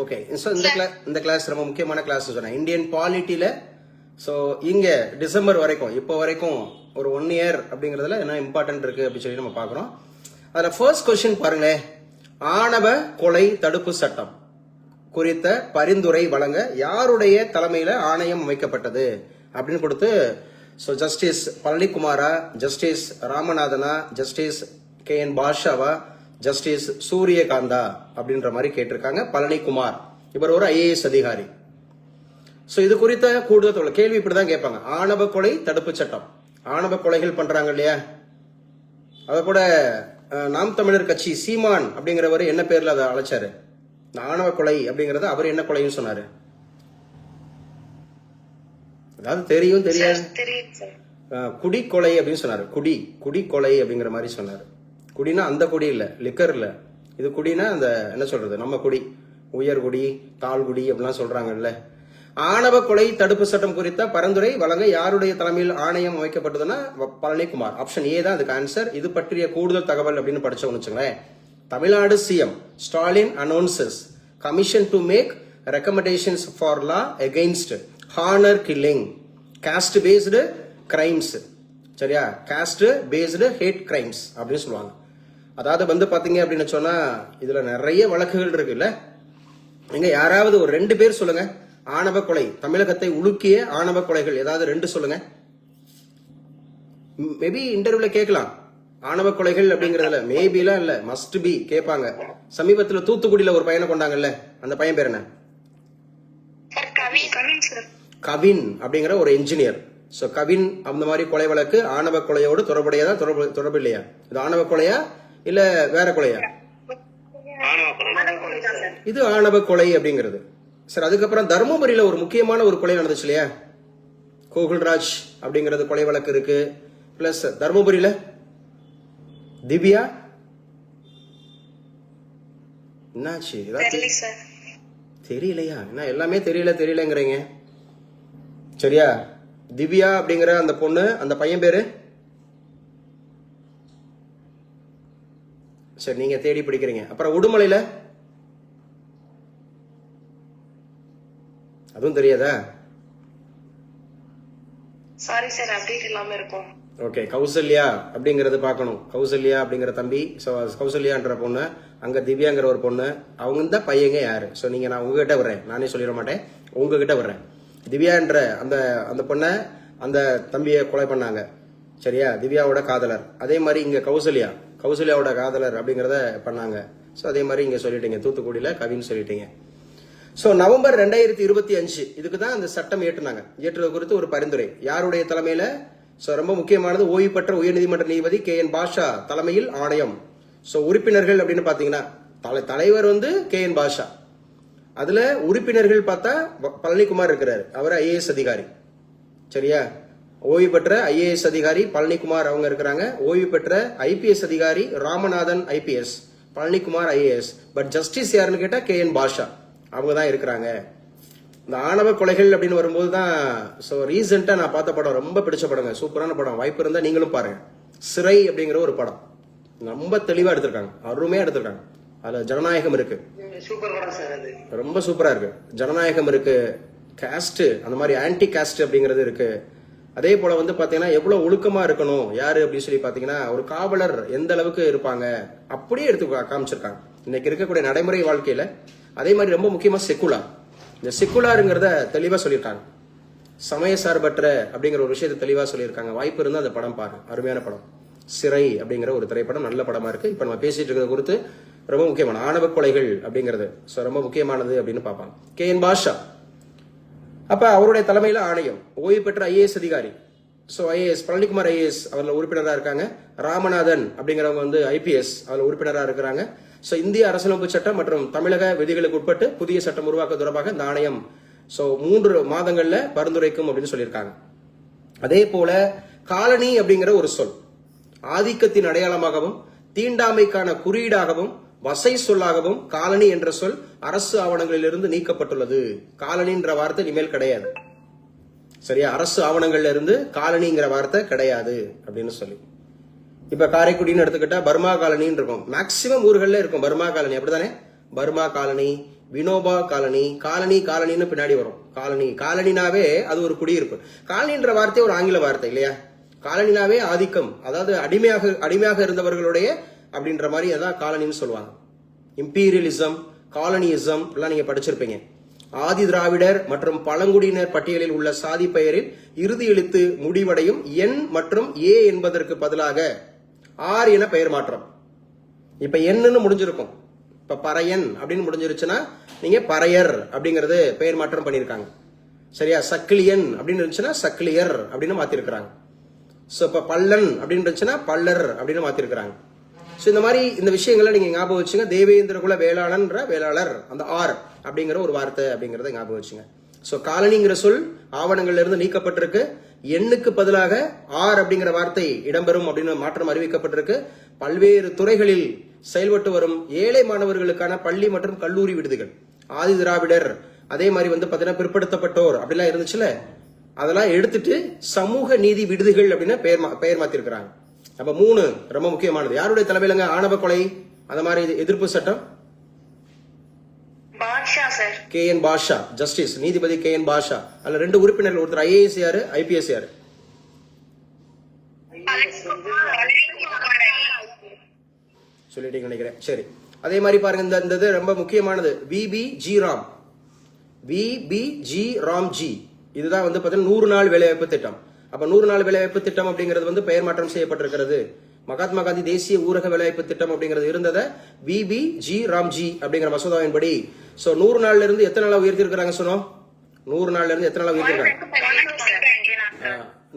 Okay, so இந்த class ரொம்ப முக்கியமான கிளாஸ் சொன்னேன். இந்தியன் பாலிட்டியில ஸோ இங்க டிசம்பர் வரைக்கும் இப்போ வரைக்கும் ஒரு 1 இயர் அப்படிங்கிறதுல என்ன இம்பார்ட்டன்ட் இருக்கு அப்படின்னு சொல்லி நம்ம பார்க்குறோம். அதில் ஃபர்ஸ்ட் கொஸ்டின் பாருங்களேன், ஆணவ கொலை தடுப்பு சட்டம் குறித்த பரிந்துரை வழங்க யாருடைய தலைமையில ஆணையம் அமைக்கப்பட்டது அப்படின்னு கொடுத்து, ஸோ ஜஸ்டிஸ் பழனிக்குமாரா, ஜஸ்டிஸ் ராமநாதனா, ஜஸ்டிஸ் KN பாஷாவா, ஜஸ்டிஸ் சூரியகாந்தா அப்படின்ற மாதிரி கேட்டிருக்காங்க. பழனிக்குமார் இவர் ஒரு IAS அதிகாரி. ஸோ இது குறித்த கூடுதல் கேள்வி இப்படிதான் கேட்பாங்க. ஆணவ கொலை தடுப்பு சட்டம், ஆணவ கொலைகள் பண்றாங்க இல்லையா, அத கூட நாம் தமிழர் கட்சி சீமான் அப்படிங்கிறவர் என்ன பேர்ல அதை அழைச்சாரு, ஆணவ கொலை அப்படிங்கறத அவர் என்ன கொலைன்னு சொன்னாரு, அதாவது தெரியும் தெரியாது குடி கொலை அப்படின்னு சொன்னாரு. குடி கொலை அப்படிங்கிற மாதிரி சொன்னாரு. குடினா அந்த குடி இல்ல, லிக்கர் இல்ல, இது குடினா அந்த என்ன சொல்றது நம்ம குடி, உயர்குடி தாழ்குடி அப்படிலாம் சொல்றாங்கல்ல. ஆணவ கொலை தடுப்பு சட்டம் குறித்த பரிந்துரை வழங்க யாருடைய தலைமையில் ஆணையம் அமைக்கப்பட்டதுன்னா பழனிக்குமார். ஆப்ஷன் ஏ தான் அதுக்கு ஆன்சர். இது பற்றிய கூடுதல் தகவல் அப்படின்னு படிச்சோம்னு வச்சுங்களேன். Tamil Nadu CM Stalin announces commission to make recommendations for law against honour killing caste based crimes. சரியா, காஸ்ட் பேஸ்டு ஹேட் கிரைம்ஸ் அப்படின்னு சொல்லுவாங்க. அதாவது வந்து பாத்தீங்க அப்படின்னு சொன்னா இதுல நிறைய வழக்குகள் இருக்குல்ல. நீங்க யாராவது ஒரு 2 பேர் சொல்லுங்க, ஆணவ கொலை தமிழகத்தை உலுக்கிய ஆணவ கொலைகள் ஏதாவது 2 சொல்லுங்க. மேபி இன்டர்வியூல கேட்கலாம் ஆணவ கொலைகள் அப்படிங்கறதுல, மேபிலாம் இல்ல, மஸ்ட் பி கேட்பாங்க. சமீபத்துல தூத்துக்குடியில ஒரு பையனை கொண்டாங்கல்ல, அந்த பையன் பேர் என்ன? கவின் அப்படிங்கிற ஒரு என்ஜினியர். சோ கவின் அந்த மாதிரி கொலை வழக்கு ஆணவ கொலையோடு தொடர்புடையதா, தொடர்பு இல்லையா? இது ஆணவ கொலையா இல்ல வேற கொலையா? இது ஆணவ கொலை அப்படிங்கிறது. சார் அதுக்கப்புறம் தர்மபுரியில ஒரு முக்கியமான ஒரு கொலை நடந்துச்சு இல்லையா, கோகுல்ராஜ் அப்படிங்கிறது கொலை வழக்கு இருக்கு. பிளஸ் தர்மபுரியில திவ்யா என்னாச்சு தெரியலையா? என்ன எல்லாமே தெரியலங்கிறீங்க. சரியா, திவ்யா அப்படிங்கிற அந்த பொண்ணு, அந்த பையன் பேரு சரி நீங்க தேடி பிடிக்கிறீங்க. அப்புறம் உடுமலையில அதுவும் தெரியாதா? சாரி சார், அப்டேட் இல்லாம இருக்கும். ஓகே, கௌசல்யா அப்படிங்கறது பார்க்கணும். கௌசல்யா அப்படிங்கிற தம்பி, கௌசல்யான்ற பொண்ணு, அங்க திவ்யாங்கிற ஒரு பொண்ணு, அவங்க இந்த பையங்க யாரு? சோ நீங்க நான் உங்ககிட்ட வர்றேன், நானே சொல்லிட மாட்டேன், உங்ககிட்ட வர்றேன். திவ்யான்ற அந்த அந்த பொண்ணை அந்த தம்பியை கொலை பண்ணாங்க. சரியா, திவ்யாவோட காதலர். அதே மாதிரி இங்க கௌசல்யாவோட காதலர் அப்படிங்கறத பண்ணாங்க. சோ அதே மாதிரி இங்க சொல்லிட்டீங்க, தூத்துக்குடியில கவின்னு சொல்லிட்டீங்க. சோ நவம்பர் 2025 இதுக்கு தான் அந்த சட்டம் ஏற்றுனாங்க. ஏற்றுவது குறித்து ஒரு பரிந்துரை யாருடைய தலைமையில? சோ ரொம்ப முக்கியமானது, ஓய்வு பெற்ற உயர்நீதிமன்ற நீதிபதி KN பாஷா தலைமையில் ஆணையம். சோ உறுப்பினர்கள் அப்படின்னு பாத்தீங்கன்னா தலைவர் வந்து KN பாஷா, அதுல உறுப்பினர்கள் பார்த்தா பழனிக்குமார் இருக்கிறாரு, அவர் IAS அதிகாரி. சரியா, ஓய்வு பெற்ற IAS அதிகாரி பழனிக்குமார் அவங்க இருக்கிறாங்க. ஓய்வு பெற்ற IPS அதிகாரி Ramanathan IPS, Palanikumar IAS. But justice யாருன்னு கேட்டா KN பாஷா, அவங்க தான் இருக்கிறாங்க. இந்த ஆணவ கொலைகள் அப்படின்னு வரும்போது தான் ஸோ ரீசெண்டா நான் பார்த்த படம், ரொம்ப பிடிச்ச படங்க, சூப்பரான படம், வாய்ப்பு இருந்தா நீங்களும் பாருங்க. சிறை அப்படிங்கிற ஒரு படம் ரொம்ப தெளிவா எடுத்திருக்காங்க, அருமையா எடுத்திருக்காங்க. அதுல ஜனநாயகம் இருக்கு, ரொம்ப சூப்பரா இருக்கு. ஜனநாயகம் இருக்கு, காஸ்ட் அந்த மாதிரி ஆன்டி காஸ்ட் அப்படிங்கிறது இருக்கு. அதே போல வந்து பாத்தீங்கன்னா எவ்வளவு ஒழுக்கமா இருக்கணும் யாரு அப்படின்னு சொல்லி பாத்தீங்கன்னா, ஒரு காவலர் எந்த அளவுக்கு இருப்பாங்க அப்படியே எடுத்து காமிச்சிருக்காங்க இன்னைக்கு இருக்கக்கூடிய நடைமுறை வாழ்க்கையில. அதே மாதிரி ரொம்ப முக்கியமா செக்குலார், இந்த செக்குலாருங்கிறத தெளிவா சொல்லியிருக்காங்க. சமய சார்பற்ற அப்படிங்கிற ஒரு விஷயத்தை தெளிவா சொல்லியிருக்காங்க. வாய்ப்பு இருந்தா அந்த படம் பாருங்க, அருமையான படம். சிறை அப்படிங்கிற ஒரு திரைப்படம் நல்ல படமா இருக்கு. இப்ப நம்ம பேசிட்டு இருக்கிறது குறித்து ரொம்ப முக்கியமான ஆணவ கொலைகள் அப்படிங்கிறது ரொம்ப முக்கியமானது அப்படின்னு பார்ப்பாங்க. KN பாஷா அப்ப அவருடைய தலைமையில ஆணையம், ஓய்வு பெற்ற IAS அதிகாரி. சோ IAS பழனிக்குமார் IAS அவர்ல உறுப்பினராக இருக்காங்க. ராமநாதன் அப்படிங்கிறவங்க வந்து IPS அவர்ல உறுப்பினராக இருக்கிறாங்க. சோ இந்திய அரசியலமைப்பு சட்டம் மற்றும் தமிழக விதிகளுக்கு உட்பட்டு புதிய சட்டம் உருவாக்க தொடர்பாக இந்த ஆணையம் 3 மாதங்கள்ல பரிந்துரைக்கும் அப்படின்னு சொல்லியிருக்காங்க. அதே போல காலனி அப்படிங்கிற ஒரு சொல் ஆதிக்கத்தின் அடையாளமாகவும் தீண்டாமைக்கான குறியீடாகவும் வசை சொல்லாகவும் காலனி என்ற சொல் அரசு ஆவணங்களிலிருந்து நீக்கப்பட்டுள்ளது. காலனின்ற வார்த்தை இனிமேல் கிடையாது. சரியா, அரசு ஆவணங்கள்ல இருந்து காலனிங்கிற வார்த்தை கிடையாது அப்படின்னு சொல்லி. இப்ப காரைக்குடின்னு எடுத்துக்கிட்டா பர்மா காலனின்னு இருக்கும், மேக்சிமம் ஊர்கள்ல இருக்கும் பர்மா காலனி, அப்படித்தானே? பர்மா காலனி, வினோபா காலனி, காலனின்னு பின்னாடி வரும். காலனினாவே அது ஒரு குடியிருப்பு. காலனின்ற வார்த்தை ஒரு ஆங்கில வார்த்தை இல்லையா? காலனினாவே ஆதிக்கம், அதாவது அடிமையாக இருந்தவர்களுடைய அப்படின்ற மாதிரி அதான் காலனின்னு சொல்லுவாங்க. இம்பீரியலிசம், காலனியிசம் எல்லாம் நீங்க படிச்சிருப்பீங்க. ஆதி திராவிடர் மற்றும் பழங்குடியினர் பட்டியலில் உள்ள சாதி பெயரில் இறுதி எழுத்து முடிவடையும் என் மற்றும் ஏ என்பதற்கு பதிலாக ஆர் என பெயர் மாற்றம். இப்ப என்னன்னு முடிஞ்சிருக்கும். இப்ப பறையன் அப்படின்னு முடிஞ்சிருச்சுன்னா நீங்க பறையர் அப்படிங்கறது பெயர் மாற்றம் பண்ணிருக்காங்க. சரியா? சக்கிலியன் அப்படின்னு இருந்துச்சுன்னா சக்கிலியர் அப்படின்னு மாத்திருக்கிறாங்க. சோ இப்ப பல்லன் அப்படின்னு இருந்துச்சுன்னா பல்லர் அப்படின்னு மாத்திருக்கிறாங்க. சோ இந்த மாதிரி இந்த விஷயங்களை நீங்க ஞாபகம் வச்சுங்க. தேவேந்திர குல வேளாளன்ற வேளாளர், அந்த ஆர் அப்படிங்கிற ஒரு வார்த்தை அப்படிங்கறத ஞாபகம் வச்சுங்க. சோ காலனிங்கிற சொல் ஆவணங்கள்ல இருந்து நீக்கப்பட்டிருக்கு. எண்ணுக்கு பதிலாக ஆர் அப்படிங்கிற வார்த்தை இடம்பெறும் அப்படின்னு மாற்றம் அறிவிக்கப்பட்டிருக்கு. பல்வேறு துறைகளில் செயல்பட்டு வரும் ஏழை மாணவர்களுக்கான பள்ளி மற்றும் கல்லூரி விடுதிகள், ஆதி திராவிடர், அதே மாதிரி பாத்தீங்கன்னா பிற்படுத்தப்பட்டோர் அப்படிலாம் இருந்துச்சுல, அதெல்லாம் எடுத்துட்டு சமூக நீதி விடுதிகள் அப்படின்னு பெயர் மாத்திருக்கிறாங்க. அப்ப 3 ரொம்ப முக்கியமானது. யாருடைய தலைமையிலங்க ஆணவ கொலை அந்த மாதிரி எதிர்ப்பு சட்டம்? பாட்ஷா சார். KN பாஷா, ஜஸ்டிஸ் நீதிபதி KN பாஷா. அதுல 2 உறுப்பினர்கள், ஒருத்தர் IAS யாரு, IPS யாரு? சொல்லிட்டீங்க நினைக்கிறேன். சரி, அதே மாதிரி பாருங்க, இந்த இது ரொம்ப முக்கியமானது. VBG ராம்ஜி, இதுதான் பாத்தீங்கன்னா 100 நாள் வேலைவாய்ப்பு திட்டம். அப்ப 100 நாள் வேலைவாய்ப்பு திட்டம் அப்படிங்கிறது பெயர் மாற்றம் செய்யப்பட்டிருக்கிறது. மகாத்மா காந்தி தேசிய ஊரக வேலைவாய்ப்பு திட்டம் அப்படிங்கிறது இருந்ததை VBG ராம்ஜி அப்படிங்கிற மசோதாவின்படி 100 நாள்ல இருந்து எத்தனை நாளா உயர்த்தி இருக்காங்க சொன்னோம்? 100 நாள்ல இருந்து எத்தனை நாளா உயர்த்திருக்காங்க?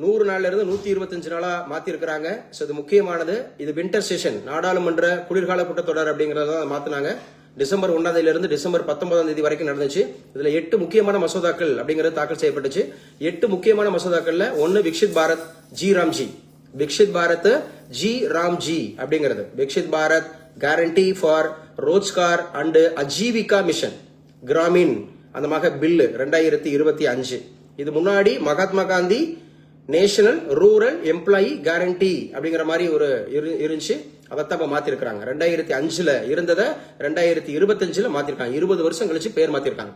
100 நாள்ல இருந்து 125 நாளா மாத்தி இருக்கிறாங்க. இது முக்கியமானது. இது வின்டர் செஷன், நாடாளுமன்ற குளிர்கால கூட்டத்தொடர் அப்படிங்கறத மாத்தினாங்க. டிசம்பர் 1 இருந்து டிசம்பர் 19 வரைக்கும் நடந்துச்சு. இதுல 8 முக்கியமான மசோதாக்கள் அப்படிங்கிறது தாக்கல் செய்யப்பட்டுச்சு. 8 முக்கியமான மசோதாக்கள்ல 1 விக்ஷித் பாரத் ஜி ராம்ஜி, விக்ஷித் பாரத் ஜி ராம்ஜி அப்படிங்கிறது. Viksit Bharat guarantee for Rozgar and Ajeevika mission Gramin அந்த மாதிரி பில் 2025. இது முன்னாடி Mahatma Gandhi national rural employee guarantee அப்படிங்கிற மாதிரி ஒரு இருந்துச்சு. அதைத்தான் மாத்திருக்காங்க. 2005 இருந்ததை 2025 மாத்திருக்காங்க. 20 வருஷம் கழிச்சு பேர் மாத்திருக்காங்க.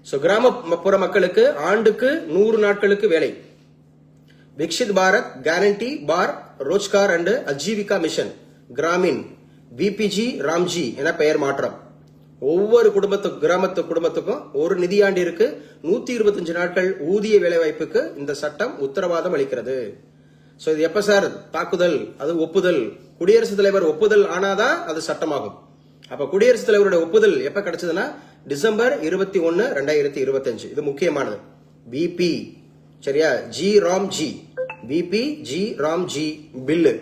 கிராமப்புற மக்களுக்கு ஆண்டுக்கு 100 நாட்களுக்கு வேலை. Viksit Bharat guarantee for Rozgar and Ajeevika mission Gramin VPG Ramji என பெயர் மாற்றம். ஒவ்வொரு குடும்பத்துக்கும் ஒரு நிதியாண்டிற்கு 125 நாட்கள் ஊதிய வேலைவாய்ப்புக்கு இந்த சட்டம் உத்தரவாதம் அளிக்கிறது. இது எப்ப சார் தாக்குதல், அது ஒப்புதல், குடியரசுத் தலைவர் ஒப்புதல் ஆனாதான் அது சட்டமாகும். அப்ப குடியரசுத் தலைவருடைய ஒப்புதல் எப்ப கிடைச்சதுன்னா டிசம்பர் 21, 2025. இது முக்கியமானது. VP சரியா, G Ramji, VPG Ramji bill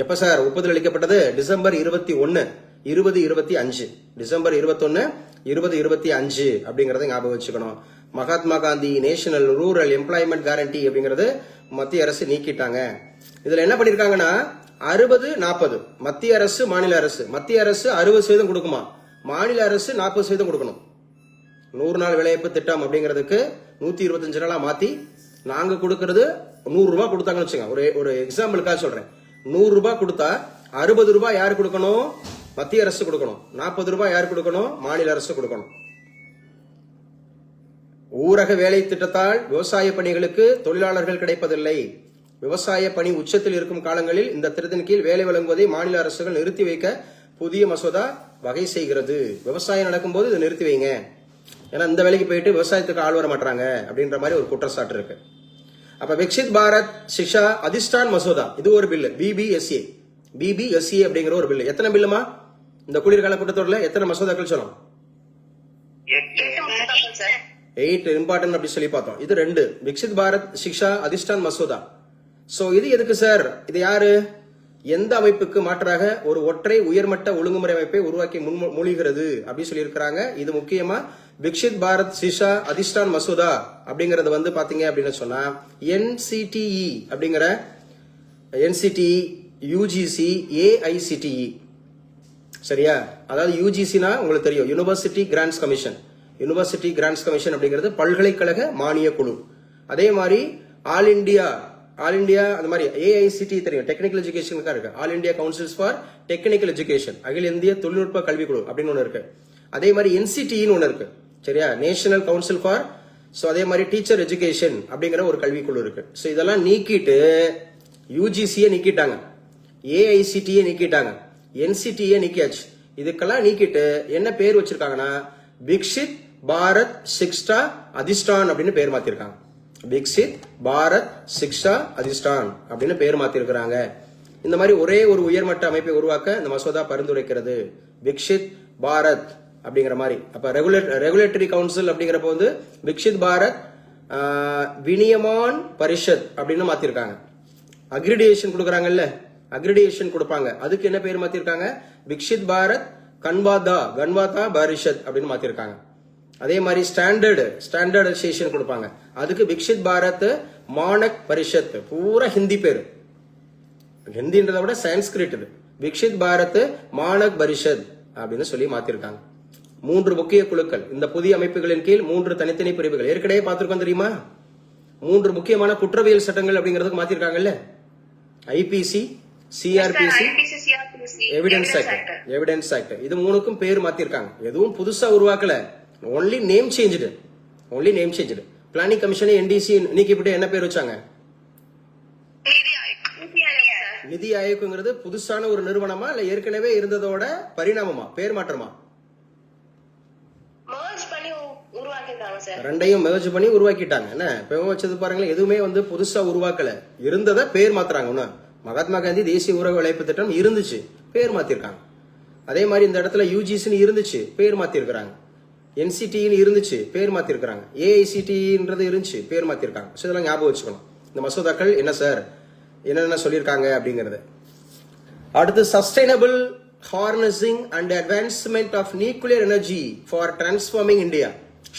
எப்ப சார் ஒப்புதல் அளிக்கப்பட்டது? டிசம்பர் 21, 2025. டிசம்பர் 21, 2025 அப்படிங்கறத ஞாபகம் வச்சுக்கணும். Mahatma Gandhi national rural employment guarantee அப்படிங்கறது மத்திய அரசு நீக்கிட்டாங்க. இதுல என்ன பண்ணிருக்காங்கன்னா 60-40 மத்திய அரசு மாநில அரசு. மத்திய அரசு 60% கொடுக்குமா, மாநில அரசு 40% கொடுக்கணும். 100 நாள் வேலைவாய்ப்பு திட்டம் அப்படிங்கிறதுக்கு 125 நாளா மாத்தி நாங்க கொடுக்கறது 100 ரூபாய் கொடுத்தாங்கன்னு வச்சுங்க. ஒரு எக்ஸாம்பிளுக்காக சொல்றேன். 100 ரூபாய் கொடுத்தா 60 ரூபாய் யாரு கொடுக்கணும்? மத்திய அரசு கொடுக்கணும். 40 ரூபாய் யாரு கொடுக்கணும்? மாநில அரசு கொடுக்கணும். ஊரக வேலை திட்டத்தால் விவசாய பணிகளுக்கு தொழிலாளர்கள் கிடைப்பதில்லை. விவசாய பணி உச்சத்தில் இருக்கும் காலங்களில் இந்த திட்டத்தின் கீழ் வேலை வழங்குவதை மாநில அரசுகள் நிறுத்தி வைக்க புதிய மசோதா வகை செய்கிறது. விவசாயம் நடக்கும் போது இதை நிறுத்தி வைங்க, ஏன்னா இந்த வேலைக்கு போயிட்டு விவசாயத்துக்கு ஆள் வர மாட்டாங்க அப்படின்ற மாதிரி ஒரு குற்றச்சாட்டு இருக்கு. அப்ப விக்ஷித் பாரத் சிக்ஷா அதிஷ்டான் மசோதா, இது ஒரு பில்லு. BBSA அப்படிங்கிற ஒரு பில்லு. எத்தனை பில்லுமா இந்த குளிர்கால கூட்டத்தொடர்ல எத்தனை மசோதாக்கள் சொன்னோம்? 8 இம்பார்ட்டன்ட் அப்படி சொல்லி பார்த்தோம். இது 2 விக்ஷித் பாரத் சிக்ஷா அதிஷ்டான் மசோதா. இது எதுக்கு சார்? இது யாரு, எந்த அமைப்புக்கு மாற்றாக ஒரு ஒற்றை உயர்மட்ட ஒழுங்குமுறை அமைப்பை உருவாக்கி முன்மொழிகிறது அப்படி சொல்லி இருக்கிறாங்க. இது முக்கியமா விக்ஷித் பாரத் சிக்ஷா அதிஷ்டான் மசோதா அப்படிங்கறது பாத்தீங்க அப்படின்னு சொன்னா NCTE அப்படிங்கிற NCTE, UGC, AICTE சரியா. அதாவது UGCனா உங்களுக்கு தெரியும், university grants commission. University grants commission அப்படிங்கிறது பல்கலைக்கழக மானிய குழு. அதே மாதிரி ஆல் இண்டியா ஆல் இந்தியா அந்த மாதிரி ஏஐசிடி தெரியும், டெக்னிக்கல் எஜுகேஷனுக்காக இருக்கு. All India councils for technical education, அகில இந்திய தொழில்நுட்ப கல்விக்குழு அப்படின்னு ஒன்று இருக்கு. அதே மாதிரி என்சிடின்னு ஒன்று இருக்கு, சரியா, நேஷனல் கவுன்சில் ஃபார். ஸோ அதே மாதிரி டீச்சர் எஜுகேஷன் அப்படிங்கிற ஒரு கல்விக்குழு இருக்கு. ஸோ இதெல்லாம் நீக்கிட்டு யூஜிசியை நீக்கிட்டாங்க, ஏஐசிடியை நீக்கிட்டாங்க, என்சிடியை நீக்கியாச்சு. இதுக்கெல்லாம் நீக்கிட்டு என்ன பேர் வச்சிருக்காங்கன்னா விக்ஷித் பாரத் சிக்ஷா அதிஷ்டான் அப்படின்னு பேர் மாத்திருக்காங்க. விக்ஷித் பாரத் சிக்ஷா அதிஷ்டான் அப்படின்னு பேர் மாத்திருக்கிறாங்க. இந்த மாதிரி ஒரே ஒரு உயர்மட்ட அமைப்பை உருவாக்க இந்த மசோதா பரிந்துரைக்கிறது, விக்ஷித் பாரத் அப்படிங்கிற மாதிரி. அப்ப ரெகுலேட்டரி கவுன்சில் அப்படிங்கிறப்ப வந்து விக்ஷித் பாரத் வினியமான் பரிஷத் அப்படின்னு மாத்திருக்காங்க. அக்ரிடியேஷன் கொடுக்குறாங்கல்ல, அக்ரிடியேஷன் கொடுப்பாங்க, அதுக்கு என்ன பேர் மாத்திருக்காங்க, விக்ஷித் பாரத் கன்வாதா பரிஷத் அப்படின்னு மாத்திருக்காங்க. அதே மாதிரி ஸ்டாண்டர்டைசேஷன் கொடுப்பாங்க, அதுக்கு விக்ஷித் பாரத் மானக் பரிஷத், பூரா ஹிந்தி பேரு, ஹிந்தின்றதை விட சான்ஸ்கிரிட் இது, விக்ஷித் பாரத் மானக் பரிஷத் அப்படின்னு சொல்லி மாத்திருக்காங்க. 3 முக்கிய குழுக்கள், இந்த புதிய அமைப்புகளின் கீழ் 3 தனித்தனி பிரிவுகள். ஏற்கனவே பார்த்திருக்கோம் தெரியுமா, 3 முக்கியமான குற்றவியல் சட்டங்கள் அப்படிங்கிறதுக்கு மாத்திருக்காங்கல்ல, ஐபிசி, சிஆர்பிசி, எவிடன்ஸ் ஆக்ட். இது 3க்கும் பேர் மாத்திருக்காங்க. எதுவும் புதுசா உருவாக்கல, only name change. Planning commission NTC நீக்கிவிட்டு என்ன பேர் வச்சாங்க, நிதி ஆயோக்ங்கிறது புதுசான ஒரு நிறுவனமா இல்ல ஏற்கனவே இருந்ததோட பரிணாமமா, பேர் மாற்றமா? ரெண்டையும் மெர்ஜ் பண்ணி உருவாக்கிட்டாங்க. என்ன இப்ப வச்சது பாருங்களேன், எதுவுமே வந்து புதுசா உருவாக்கல, இருந்ததை பேர் மாத்துறாங்க. மகாத்மா காந்தி தேசிய ஊரக உழைப்பு திட்டம் இருந்துச்சு, பேர் மாத்திருக்காங்க. அதே மாதிரி இந்த இடத்துல யூஜிசின்னு இருந்துச்சு, பேர் மாத்திருக்காங்க. என்சிடின்னு இருந்துச்சு, பேர் மாத்திருக்காங்க. ஏஐசிடின்றது இருந்துச்சு, பேர் மாத்திருக்காங்க. ஸோ இதெல்லாம் ஞாபகம் வச்சுக்கணும். இந்த மசோதாக்கள் என்ன சார், என்னென்ன சொல்லியிருக்காங்க அப்படிங்கிறது. அடுத்து sustainable harnessing and advancement of nuclear energy for transforming India,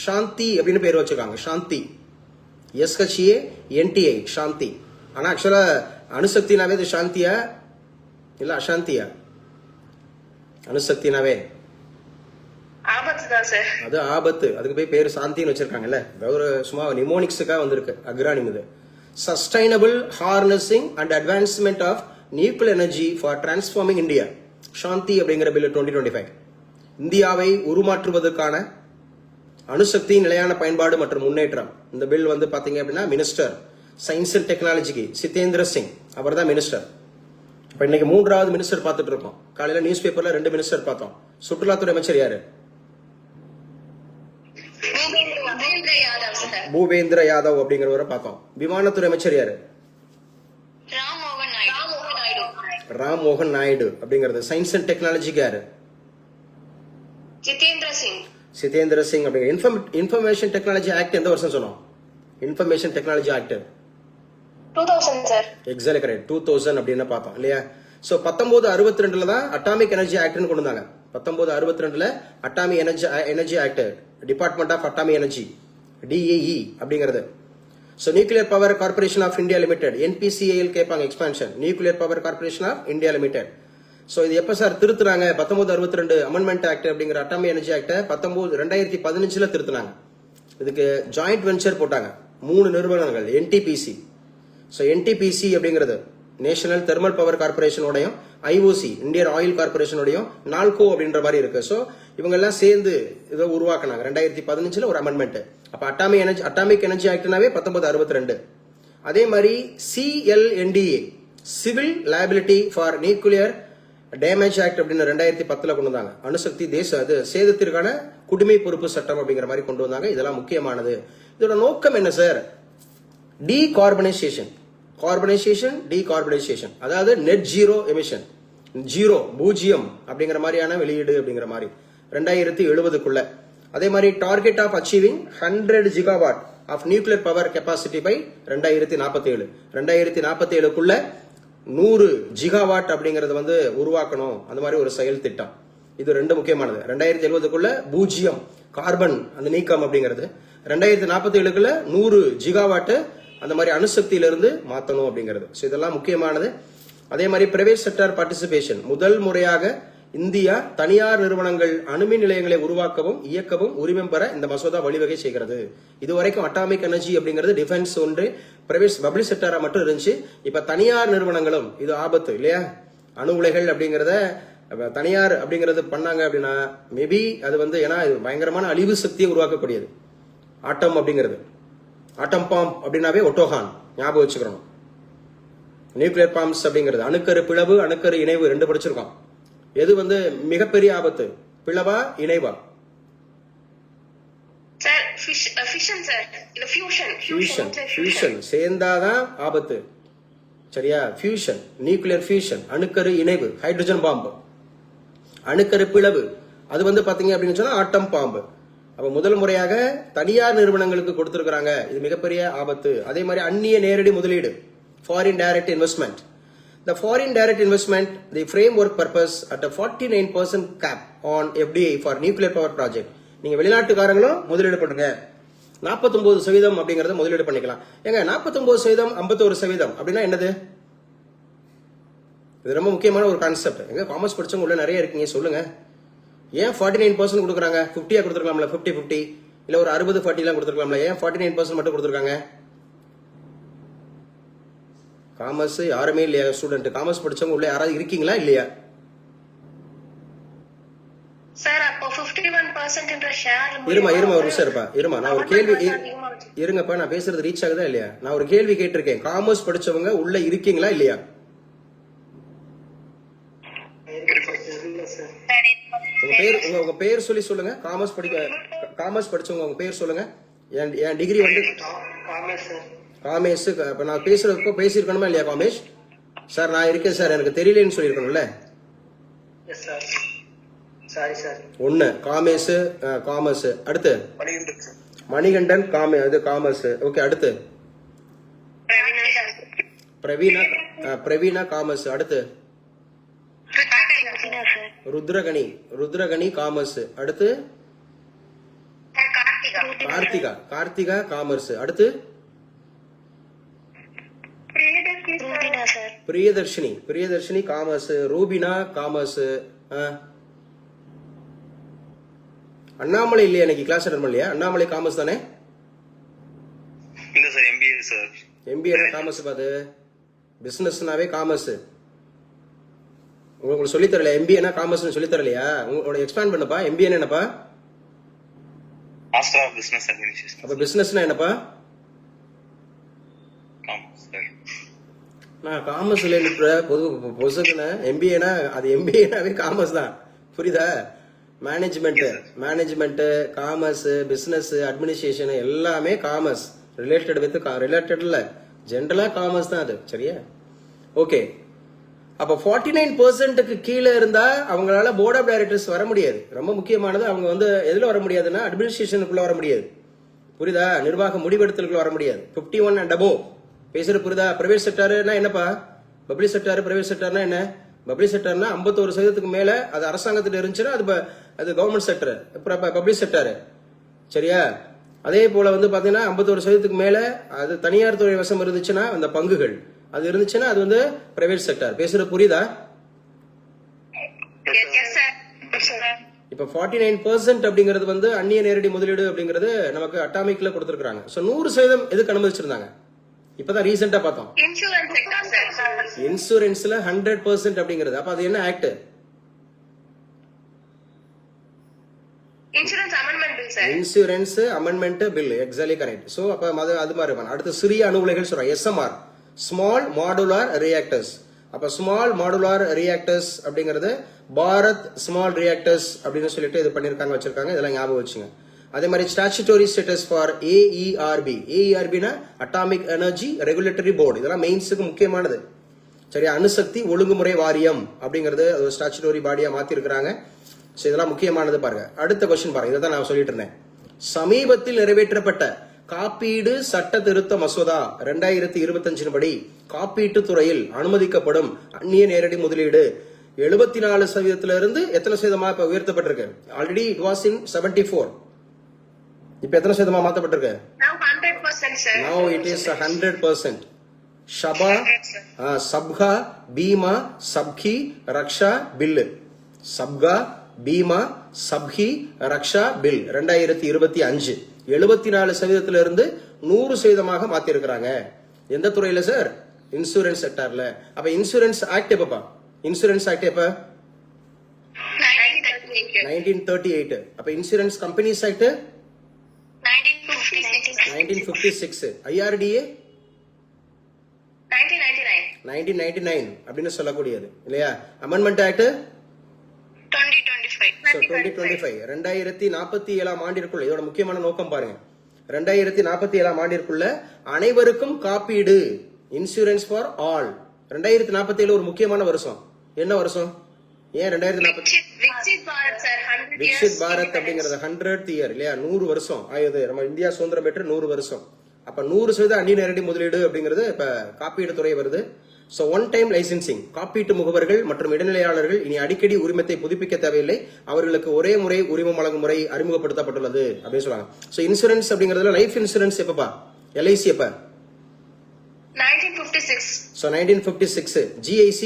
Shanti அப்படின்னு பேர் வச்சிருக்காங்க. Shanti, SHA NTI, Shanti. ஆனா ஆக்சுவலா அணுசக்தினாவே இது சாந்தியா இல்ல அசாந்தியா? அணுசக்தினாவே அது ஆபத்து, அதுக்கு போய் பேர் சாந்தின்னு வச்சிருக்காங்கல்ல, ஒரு சும்மா நிமோனிக்ஸுக்காக வந்திருக்கு, அக்ரானிம் இது. Sustainable harnessing and advancement of nuclear energy for transforming India, Shanti அப்படிங்கிற பில் 2025. இந்தியாவை உருமாற்றுவதற்கான அணுசக்தி நிலையான பயன்பாடு மற்றும் முன்னேற்றம். இந்த பில் வந்து பாத்தீங்க அப்படின்னா minister science and டெக்னாலஜிக்கு Jitendra Singh, அவர் தான் மினிஸ்டர். இப்ப இன்னைக்கு 3வது மினிஸ்டர் பார்த்துட்டு இருக்கோம். காலையில நியூஸ் பேப்பர்ல 2 மினிஸ்டர் பார்த்தோம். சுற்றுலாத்துறை அமைச்சர் யாரு, பூபேந்திர யாதவ் அப்படிங்கிறவரை பார்த்தோம். விமானத்துறை அமைச்சர் யாரு, ராம் மோகன் நாயுடு அப்படிங்கிறது. சயின்ஸ் அண்ட் டெக்னாலஜிக்கு யாரு, சிதேந்திர சிங் அப்படிங்கிற. இன்ஃபர்மேஷன் டெக்னாலஜி ஆக்ட் எந்த வருஷம் சொன்னோம், information technology act 2000 sir. Exactly correct, 2000 அப்படின்னு பார்த்தோம் இல்லையா. சோ 1962 தான் அட்டாமிக் எனர்ஜி ஆக்ட்னு கொண்டு வந்தாங்க. 1962 atomic energy act, department of atomic energy, DAE அப்படிங்கிறது. So nuclear power corporation of India limited, NPCIL கேட்பாங்க expansion, nuclear power corporation of India limited. So இது எப்ப சார் திருத்துறாங்க, 1962 அமெண்ட்மெண்ட் ஆக்ட் அப்படிங்கிற அட்டாமிக் எனர்ஜி ஆக்ட 2015 திருத்தினாங்க. இதுக்கு ஜாயிண்ட் வெஞ்சர் போட்டாங்க 3 நிறுவனங்கள், என்டிபிசி. ஸோ என்டிபிசி அப்படிங்கிறது நேஷனல் தெர்மல் பவர் கார்பரேஷனோடையும், ஐஓசி இந்தியன் ஆயில் கார்பரேஷனோடையும், நால்கோ அப்படின்ற மாதிரி இருக்கு. ஸோ இவங்க எல்லாம் சேர்ந்து இதை உருவாக்குனாங்க 2015 ஒரு அமெண்ட்மெண்ட். அப்ப அட்டாமிக் எனர்ஜி ஆக்ட்னாவே 1962. அதே மாதிரி CLNDA, civil liability for nuclear damage act அப்படின்னு 2010 கொண்டு வந்தாங்க. அணுசக்தி சேதத்திற்கான குடிமை பொறுப்பு சட்டம் அப்படிங்கிற மாதிரி கொண்டு வந்தாங்க. இதெல்லாம் முக்கியமானது. இதோட நோக்கம் என்ன சார், டீகார்பனைசேஷன், அதாவது நெட் ஜீரோ எமிஷன், ஜீரோ பூஜ்ஜியம் அப்படிங்கிற மாதிரியான வெளியீடு அப்படிங்கிற மாதிரி 2070க்குள்ள. அதே மாதிரி target of achieving 100 gigawatt of nuclear power capacity by 2047. 2047க்குள்ள 100 ஜிகாவாட் அப்படிங்கறது வந்து உருவாக்கணும், அந்த மாதிரி ஒரு செயல் திட்டம். இது 2 முக்கியமானது. 2070க்குள்ள பூஜ்ஜியம் கார்பன் அந்த நீக்கம் அப்படிங்கிறது, 2047க்குள்ள 100 ஜிகாவாட் அந்த மாதிரி அணுசக்தியிலிருந்து மாத்தணும் அப்படிங்கிறது. ஸோ இதெல்லாம் முக்கியமானது. அதே மாதிரி பிரைவேட் செக்டர் பார்ட்டிசிபேஷன், முதல் முறையாக இந்தியா தனியார் நிறுவனங்கள் அணுமின் நிலையங்களை உருவாக்கவும் இயக்கவும் உரிமம் பெற இந்த மசோதா வழிவகை செய்கிறது. இதுவரைக்கும் அட்டாமிக் எனர்ஜி அப்படிங்கிறது டிஃபென்ஸ் ஒன்று பிரைவேட் பப்ளிக் செக்டரா மட்டும் இருந்துச்சு. இப்ப தனியார் நிறுவனங்களும் இது ஆபத்து இல்லையா? அணு உலைகள் அப்படிங்கறத தனியார் அப்படிங்கறது பண்ணாங்க அப்படின்னா மேபி அது வந்து ஏன்னா இது பயங்கரமான அழிவு சக்தியை உருவாக்கக்கூடியது. ஆட்டம் அப்படிங்கிறது ஆட்டம் பாம் அப்படின்னாவே ஒட்டோகான் ஞாபகம் வச்சுக்கிறோம். நியூக்ளியர் பாம்ஸ் அப்படிங்கிறது அணுக்கரு பிளவு அணுக்கரு இணைவு ரெண்டு படிச்சிருக்கோம். எது வந்து மிகப்பெரிய ஆபத்து, பிளவா இணைவா? சார் ஃபிஷன் சார் இல்ல ஃபியூஷன் ஃபியூஷன் சேர்ந்தாதான் ஆபத்து. சரியா? ஃபியூஷன் நியூக்ளியர் ஃபியூஷன் அணுக்கரு இணைவு ஹைட்ரஜன் பாம்பு. அணுக்கரு பிளவு அது வந்து பாத்தீங்க அப்படின்னு சொன்னா ஆட்டம் பாம்பு. அப்ப முதல் முறையாக தனியார் நிறுவனங்களுக்கு கொடுத்திருக்கிறாங்க. இது மிகப்பெரிய ஆபத்து. அதே மாதிரி அந்நிய நேரடி முதலீடு foreign direct investment. The foreign direct investment, the framework purpose at a 49% cap on FDI for nuclear power project. நீங்க வெளிநாட்டுக்காரங்களும் முதலீடு பண்ணுங்க. 49% அப்படிங்கறத முதலீடு பண்ணிக்கலாம். ஏங்க 49% 51% அப்படின்னா என்னது? இது ரொம்ப முக்கியமான ஒரு கான்செப்ட். எங்க காமர்ஸ் படிச்சவங்க உள்ள நிறைய இருக்கீங்க, சொல்லுங்க. ஏன் 49% கொடுக்குறாங்க? 50 கொடுத்துருக்கலாம்ல, 50-50 இல்ல ஒரு 60-40 எல்லாம் கொடுத்துருக்கலாம்ல, ஏன் 49% மட்டும் கொடுத்துருக்காங்க? காமர்ஸ் யாருமே இல்லையா ஸ்டூடெண்ட்? காமர்ஸ் படிச்சவங்க உள்ள யாராவது இருக்கீங்களா இல்லையா? சார் அப்போ 51% என்ற ஷேர் இருமா ஒரு நிமிஷம் இருப்பா. இருமா நான் ஒரு கேள்வி இருங்கப்பா, நான் பேசுறது ரீச் ஆகுதா இல்லையா? நான் ஒரு கேள்வி கேட்டிருக்கேன். காமர்ஸ் படிச்சவங்க உள்ள இருக்கீங்களா இல்லையா? உங்க பேர் சொல்லி சொல்லுங்க. காமர்ஸ் படிச்சவங்க உங்க பேர் சொல்லுங்க. என் டிகிரி வந்து காமேஷ். இப்ப நான் பேசுறதுக்கோ பேசியிருக்கணுமா இல்லையா? காமேஷ் சார் நான் இருக்கேன் சார், எனக்கு தெரியலன்னு சொல்லியிருக்கணும்ல. ஒண்ணு காமேஷ் காமர்ஸ். அடுத்து மணிகண்டன் காமர்ஸ். ஓகே, அடுத்து பிரவீனா காமர்ஸ். அடுத்து ருத்ரகணி காமர்ஸ். அடுத்து கார்த்திகா காமர்ஸ். அடுத்து பிரியதர்ஷினி காமர்ஸ். ரூபினா காமர்ஸ். அண்ணாமலை இல்லையா? இன்னைக்கு கிளாஸ் அட்டெண்ட் பண்ணலையா? அண்ணாமலை காமர்ஸ் தானே? இல்ல sir, MBA sir. MBA commerce பாது பிசினஸ்னாவே காமர்ஸ். உங்களுக்கு சொல்லி தரல எம்பிஏனா காமர்ஸ்னு சொல்லி தரலையா? உங்களோட எக்ஸ்பேண்ட் பண்ணப்பா. எம்பிஏ என்னப்பா? Master of business administration. அப்ப பிசினஸ்னா என்னப்பா? Commerce sir. நான் காமர்ஸ்ல இருக்கிற பொதுக்குன எம்பிஏனா அது எம்பிஏனாவே காமர்ஸ் தான். புரியுதா? மேனேஜ்மெண்ட் காமர்ஸ் பிசினஸ் அட்மினிஸ்ட்ரேஷன் எல்லாமே காமர்ஸ் ரிலேட்டட் இல்ல, ஜென்ரலா காமர்ஸ் தான் அது. சரியா? ஓகே. அப்ப 49%க்கு கீழே இருந்தா அவங்களால போர்ட் ஆஃப் டைரக்டர்ஸ் வர முடியாது. ரொம்ப முக்கியமானது, அவங்க வந்து எதுல வர முடியாதுன்னா அட்மினிஸ்ட்ரேஷனுக்குள்ள வர முடியாது. புரியுதா? நிர்வாக முடிவெடுத்தலுக்குள்ள வர முடியாது. 51 and above பேசுற புரியுதா? பிரைவேட் செக்டார்னா என்னப்பா? பப்ளிக் செக்டார் பிரைவேட் செக்டார்னா என்ன? பப்ளிக் செக்டார்னா 51% மேல அது அரசாங்கத்துல இருந்துச்சுன்னா அது கவர்மெண்ட் செக்டர், பப்ளிக் செக்டார். சரியா? அதே போல வந்து பாத்தீங்கன்னா 51% மேல அது தனியார் துறை வசம் இருந்துச்சுன்னா அந்த பங்குகள் அது இருந்துச்சுன்னா அது வந்து பிரைவேட் செக்டார். பேசுற புரியுதா? இப்ப 49% அப்படிங்கிறது வந்து அந்நிய நேரடி முதலீடு அப்படிங்கிறது நமக்கு அட்டாமிக்ல கொடுத்திருக்காங்க. சோ 100% எதுக்கு அனுமதிச்சிருந்தாங்க? இப்பதான் ரீசெண்டா பார்த்தோம். இன்சூரன்ஸ்ல 100% அப்படிங்கிறது. அப்ப அது என்ன act? Insurance amendment bill. Exactly correct. So அப்ப அது மாதிரி அடுத்து சிறிய அணு உலைகள் சொல்றோம். SMR small modular reactors. அப்ப ஸ்மால் மாடுலார் ரியாக்டர்ஸ் அப்படிங்கிறது பாரத் ஸ்மால் ரியாக்டர்ஸ் அப்படின்னு சொல்லிட்டு இது பண்ணிருக்காங்க, வச்சிருக்காங்க. இதெல்லாம் ஞாபகம் வச்சுங்க. அதே மாதிரி ஸ்டாச்சுட்டரி ஸ்டேட்டஸ் ஃபார் ஏஇஆர்பி. ஏஇஆர்பினா அட்டாமிக் எனர்ஜி ரெகுலேட்டரி போர்டு. இதெல்லாம் மெயின்ஸுக்கு முக்கியமானது. சரியா? அணுசக்தி ஒழுங்குமுறை வாரியம் அப்படிங்கிறது ஒரு ஸ்டாச்சுட்டரி பாடியா மாத்தி இருக்கிறாங்க. சோ இதெல்லாம் முக்கியமானது. பாருங்க அடுத்த கொஸ்டின் பாருங்க. இதை தான் நான் சொல்லிட்டு இருந்தேன். சமீபத்தில் நிறைவேற்றப்பட்ட காப்பீடு சட்ட திருத்த மசோதா 2025 படி காப்பீட்டு துறையில் அனுமதிக்கப்படும் அந்நிய நேரடி முதலீடு 74% இருந்து எத்தனை சதவீதமா இப்ப உயர்த்தப்பட்டிருக்கு? Already it was in 74. இப்ப எத்தனை சதவீதமா மாத்தப்பட்டிருக்கு? Now it is 100%. ஷபா சப்ஹா பீமா சப்கி ரக்ஷா பில்லு. சப்கா, பீமா, சப்ஹி, ரக்ஷா பில் 2025 74% இருந்து 100% மாத்திருக்கிறாங்க. எந்த துறையில சார்? இன்சூரன்ஸ் செக்டார்ல. அப்ப இன்சூரன்ஸ் ஆக்ட் எப்பப்பா? இன்சூரன்ஸ் ஆக்ட் எப்ப? 1938. அப்ப இன்சூரன்ஸ் கம்பெனிஸ் ஆக்ட் 1956. IRDA 1999 அப்படின்னு சொல்லக்கூடியது இல்லையா? Amendment act 2025 2047 ஆண்டிற்குள்ள. இதோட முக்கியமான நோக்கம் பாருங்க, 2047 ஆண்டிற்குள்ள அனைவருக்கும் காப்பீடு, இன்சூரன்ஸ் ஃபார் ஆல். 2047 ஒரு முக்கியமான வருஷம். என்ன வருஷம்? ஏன் 2040? விக்சித் பாரத் அப்படிங்கறது 100th இயர் இல்லையா? 100 வருஷம் ஆயுது. நம்ம இந்தியா சுதந்திரம் பெற்று 100 வருஷம். அப்ப 100% அந்நிய நேரடி முதலீடு அப்படிங்கிறது இப்ப காப்பீடு துறை வருது. சோ ஒன் டைம் லைசன்சிங், காப்பீட்டு முகவர்கள் மற்றும் இடைநிலையாளர்கள் இனி அடிக்கடி உரிமத்தை புதுப்பிக்க தேவையில்லை, அவர்களுக்கு ஒரே முறை உரிமம் வழங்கும் முறை அறிமுகப்படுத்தப்பட்டுள்ளது அப்படின்னு சொல்றாங்க. சோ இன்சூரன்ஸ் அப்படிங்கறதுல லைஃப் இன்சூரன்ஸ் எப்பப்பா? LIC எப்ப? 1956. So 1956. GIC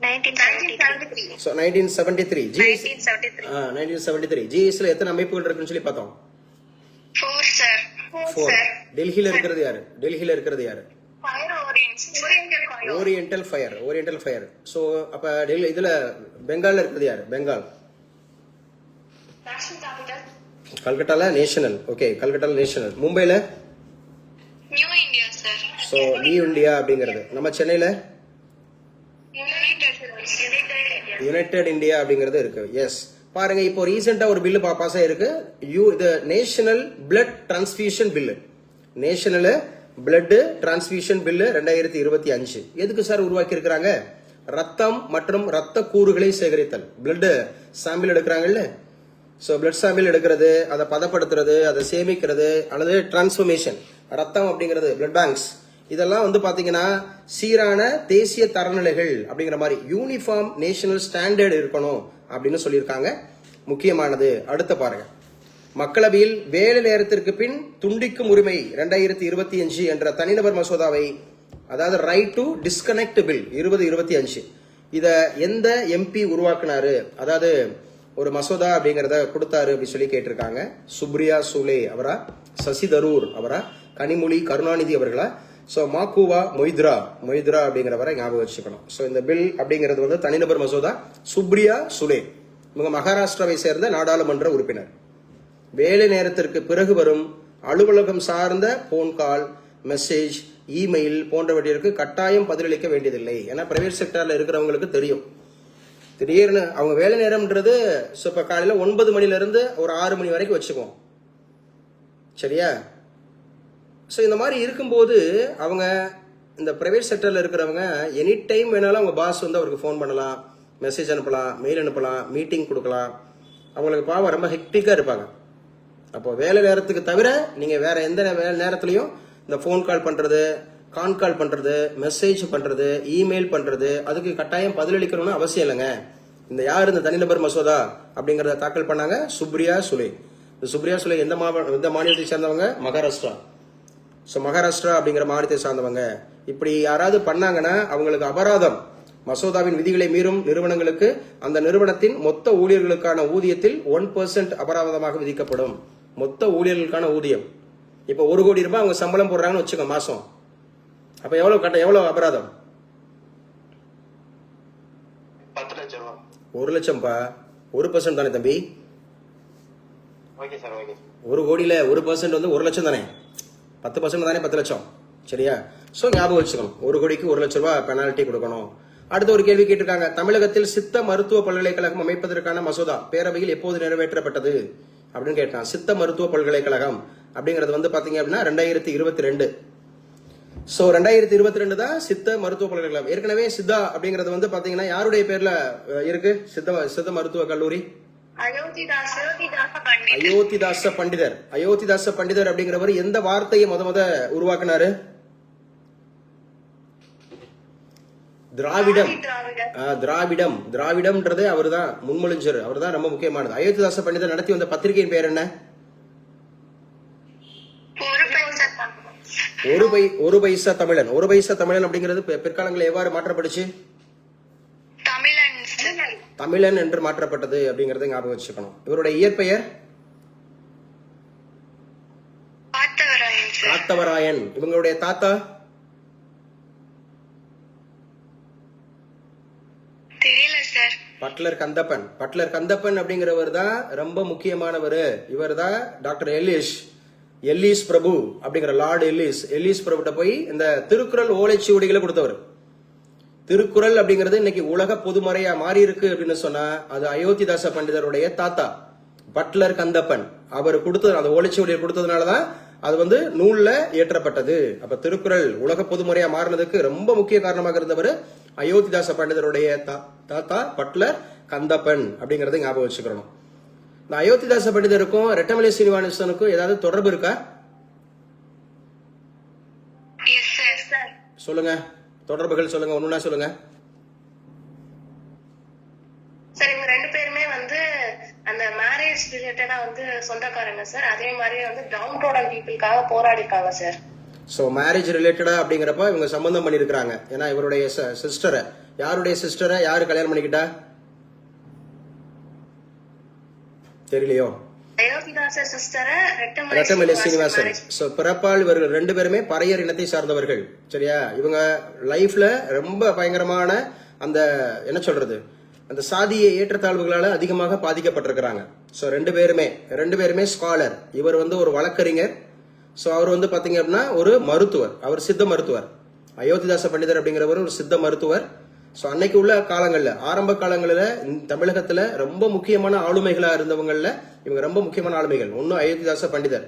1973. So 1973. GIC 1973. 1973. GIC ல எத்தனை அமைப்புகள் இருக்குன்னு சொல்லி பார்த்தோம். 4 sir. 4. டெல்லியில இருக்கிறது யாரு? டெல்லியில இருக்கிறது யாரு? Fire Oriental. Oriental fire. So அப்ப டெல்லி இதுல பெங்கால்ல இருக்கிறது யாரு? பெங்கால். National capital. கல்கட்டால நேஷனல். ஓகே, கல்கட்டால நேஷனல். மும்பைல New India sir. So new India அப்படிங்கிறது. நம்ம சென்னையில யுனைடெட் இந்தியா அப்படிங்கிறது இருக்கு. எஸ், பாருங்க இப்போ ரீசெண்டா ஒரு பில்லு பாஸ் ஆயிருக்கு. இது national blood transfusion bill. National blood transfusion bill 2025. எதுக்கு சார் உருவாக்கி இருக்கிறாங்க? ரத்தம் மற்றும் ரத்த கூறுகளை சேகரித்தல். பிளட் சாம்பிள் எடுக்கிறாங்கல்ல, சோ பிளட் சாம்பிள் எடுக்கிறது, அதை பதப்படுத்துறது, அதை சேமிக்கிறது, அல்லது டிரான்ஸ்ஃபர்மேஷன். ரத்தம் அப்படிங்கிறது பிளட் பேங்க்ஸ். இதெல்லாம் வந்து பாத்தீங்கன்னா சீரான தேசிய தரநிலைகள் அப்படிங்கிற மாதிரி யூனிஃபார்ம் நேஷனல் ஸ்டாண்டர்ட் இருக்கணும் அப்படின்னு சொல்லியிருக்காங்க. முக்கியமானது அடுத்த பாருங்க, மக்களவையில் வேலை நேரத்திற்கு பின் துண்டிக்கும் உரிமை 2025 என்ற தனிநபர் மசோதாவை, அதாவது ரைட் டு டிஸ்கனெக்ட் பில் 2025, இத எந்த MP உருவாக்குனாரு? அதாவது ஒரு மசோதா அப்படிங்கறத கொடுத்தாரு அப்படி சொல்லி கேட்டிருக்காங்க. சுப்ரியா சுலே அவரா, சசி தரூர் அவரா, கனிமொழி கருணாநிதி அவர்களா? சோ மாக்குவா மொய்த்ரா அப்படிங்கிறவரை ஞாபகம் வச்சுக்கணும். சோ இந்த பில் அப்படிங்கிறது வந்து தனிநபர் மசோதா. சுப்ரியா சுலே இவங்க மகாராஷ்டிராவை சேர்ந்த நாடாளுமன்ற உறுப்பினர். வேலை நேரத்திற்கு பிறகு வரும் அலுவலகம் சார்ந்த போன் கால், மெசேஜ், இமெயில் போன்றவற்றிற்கு கட்டாயம் பதிலளிக்க வேண்டியதில்லை. ஏன்னா பிரைவேட் செக்டர்ல இருக்கிறவங்களுக்கு தெரியும், திடீர்னு அவங்க வேலை நேரம்ன்றது இப்ப காலையில 9 மணில இருந்து ஒரு 6 மணி வரைக்கும் வச்சுக்குவோம், சரியா? ஸோ இந்த மாதிரி இருக்கும்போது அவங்க இந்த பிரைவேட் செக்டர்ல இருக்கிறவங்க எனி டைம் வேணாலும் அவங்க பாஸ் வந்து அவருக்கு ஃபோன் பண்ணலாம், மெசேஜ் அனுப்பலாம், மெயில் அனுப்பலாம், மீட்டிங் கொடுக்கலாம். அவங்களுக்கு பாவம் ரொம்ப ஹெக்டிக்கா இருப்பாங்க. அப்போ வேலை நேரத்துக்கு தவிர நீங்க வேற எந்த நேரத்திலையும் இந்த ஃபோன் கால் பண்றது, கான் கால் பண்றது, மெசேஜ் பண்றது, இமெயில் பண்றது, அதுக்கு கட்டாயம் பதிலளிக்கணும்னு அவசியம் இல்லைங்க. இந்த யார் இந்த தனிநபர் மசோதா அப்படிங்கறத தாக்கல் பண்ணாங்க? சுப்ரியா சுலே. இந்த சுப்ரியா சுலே எந்த மாநிலத்தை சேர்ந்தவங்க? மகாராஷ்டிரா. ஸோ மகாராஷ்டிரா அப்படிங்கிற மாநிலத்தை சார்ந்தவங்க. இப்படி யாராவது பண்ணாங்கன்னா அவங்களுக்கு அபராதம். மசோதாவின் விதிகளை மீறும் நிறுவனங்களுக்கு அந்த நிறுவனத்தின் மொத்த ஊழியர்களுக்கான ஊதியத்தில் 1% அபராதமாக விதிக்கப்படும். மொத்த ஊழியர்களுக்கான ஊதியம் இப்ப 1 கோடி ரூபாய் அவங்க சம்பளம் போடுறாங்கன்னு வச்சுக்கோ மாசம். அப்ப எவ்வளவு அபராதம்? 10 லட்சம் ரூபாய். 1 லட்சம்பா. 1% தானே தம்பி? Okay sir, okay. 1 கோடியில 1% வந்து 1 லட்சம் தானே? 10% தானே 10 லட்சம், சரியா? சோ ஞாபகம் வச்சுக்கணும், 1 கோடிக்கு 1 லட்சம் ரூபாய் பெனால்டி கொடுக்கணும். அடுத்த ஒரு கேள்வி கேட்டிருக்காங்க, தமிழகத்தில் சித்த மருத்துவ பல்கலைக்கழகம் அமைப்பதற்கான மசோதா பேரவையில் எப்போது நிறைவேற்றப்பட்டது அப்படின்னு கேட்டான். சித்த மருத்துவ பல்கலைக்கழகம் அப்படிங்கிறது வந்து பாத்தீங்க அப்படின்னா 2022. சோ 2022 தான் சித்த மருத்துவ பல்கலைக்கழகம். ஏற்கனவே சித்தா அப்படிங்கிறது வந்து பாத்தீங்கன்னா யாருடைய பேர்ல இருக்கு? சித்த மருத்துவ கல்லூரி அயோத்திதாச பண்டிதர். அயோத்திதாச பண்டிதர் அப்படிங்கிறவர் எந்த வார்த்தையை முத உருவாக்குனாரு? திராவிடம். திராவிடம்ன்றது அவர்தான் முன்மொழிஞ்சர், அவர்தான் ரொம்ப முக்கியமானது. அயோத்திதாச பண்டிதர் நடத்தி வந்த பத்திரிகையின் பேர் என்ன? ஒரு பைசா தமிழன். ஒரு பைசா தமிழன் அப்படிங்கிறது பிற்காலங்களில் எவ்வாறு மாற்றப்படுச்சு? தமிழன் என்று மாற்றப்பட்டது அப்படிங்கறதை ஞாபகம் வச்சுக்கணும். இவருடைய இயற்பெயர் காத்தவராயன் சார். காத்தவராயன். இவங்களுடைய தாத்தா தெரியல sir. Butler Kandappan. Butler Kandappan அப்படிங்கிறவர் தான் ரொம்ப முக்கியமானவர். இவர் தான் டாக்டர் எல்லிஸ் பிரபு அப்படிங்கிற லார்டு எல்லிஸ் பிரபுட்ட போய் இந்த திருக்குறள் ஓலைச்சுவடிகளை கொடுத்தவர். திருக்குறள் அப்படிங்கிறது இன்னைக்கு உலக பொதுமறையா மாறி இருக்கு அப்படின்னு சொன்னா அது அயோத்திதாச பண்டிதருடைய தாத்தா பட்லர் கந்தப்பன். அவர் கொடுத்தது அந்த ஓலைச்சுவடியை கொடுத்ததுனாலதான் அது வந்து நூல்ல ஏற்றப்பட்டது. அப்ப திருக்குறள் உலக பொதுமறையா மாறினதுக்கு ரொம்ப முக்கிய காரணமாக இருந்தவர் அயோத்திதாச பண்டிதருடைய தாத்தா பட்லர் கந்தப்பன் அப்படிங்கறத ஞாபகம் வச்சுக்கணும். இந்த அயோத்திதாச பண்டிதருக்கும் ரெட்டமலை சீனிவாசனுக்கும் ஏதாவது தொடர்பு இருக்கா? Yes sir. சொல்லுங்க, தொடர்புகள் சொல்லுங்க, ஒண்ணுனா சொல்லுங்க. சார் இவங்க ரெண்டு பேருமே வந்து அந்த மேரேஜ் ரிலேட்டடா வந்து சொந்தக்காரங்க சார். அதே மாதிரி வந்து டவுன் ரோடன் பீப்புளுக்காக போராடி இருக்காங்க சார். சோ மேரேஜ் ரிலேட்டடா அப்படிங்கிறப்ப இவங்க சம்பந்தம் பண்ணிருக்காங்க. ஏன்னா இவருடைய சிஸ்டரை, யாருடைய சிஸ்டரை யாரு கல்யாணம் பண்ணிக்கிட்டா தெரியலையோ? அயோத்திதாச சிஸ்டரை ரெட்டமலை சீனிவாசன். சோ பிறப்பால் இவர்கள் ரெண்டு பேருமே பறையர் இனத்தை சார்ந்தவர்கள். சரியா? இவங்க லைஃப்ல ரொம்ப பயங்கரமான அந்த என்ன சொல்றது அந்த சாதிய ஏற்றத்தாழ்வுகளால அதிகமாக பாதிக்கப்பட்டிருக்கிறாங்க. சோ ரெண்டு பேருமே ஸ்காலர். இவர் வந்து ஒரு வழக்கறிஞர். சோ அவர் வந்து பாத்தீங்க அப்படின்னா ஒரு மருத்துவர். அவர் சித்த மருத்துவர். அயோத்திதாச பண்டிதர் அப்படிங்கிறவர் ஒரு சித்த மருத்துவர். சோ அன்னைக்கு உள்ள காலங்கள்ல, ஆரம்ப காலங்கள்ல தமிழகத்துல ரொம்ப முக்கியமான ஆளுமைகளா இருந்தவங்கல்ல இவங்க ரொம்ப முக்கியமான ஆளுமைகள். ஒன்னும் அயோத்திதாச பண்டிதர்,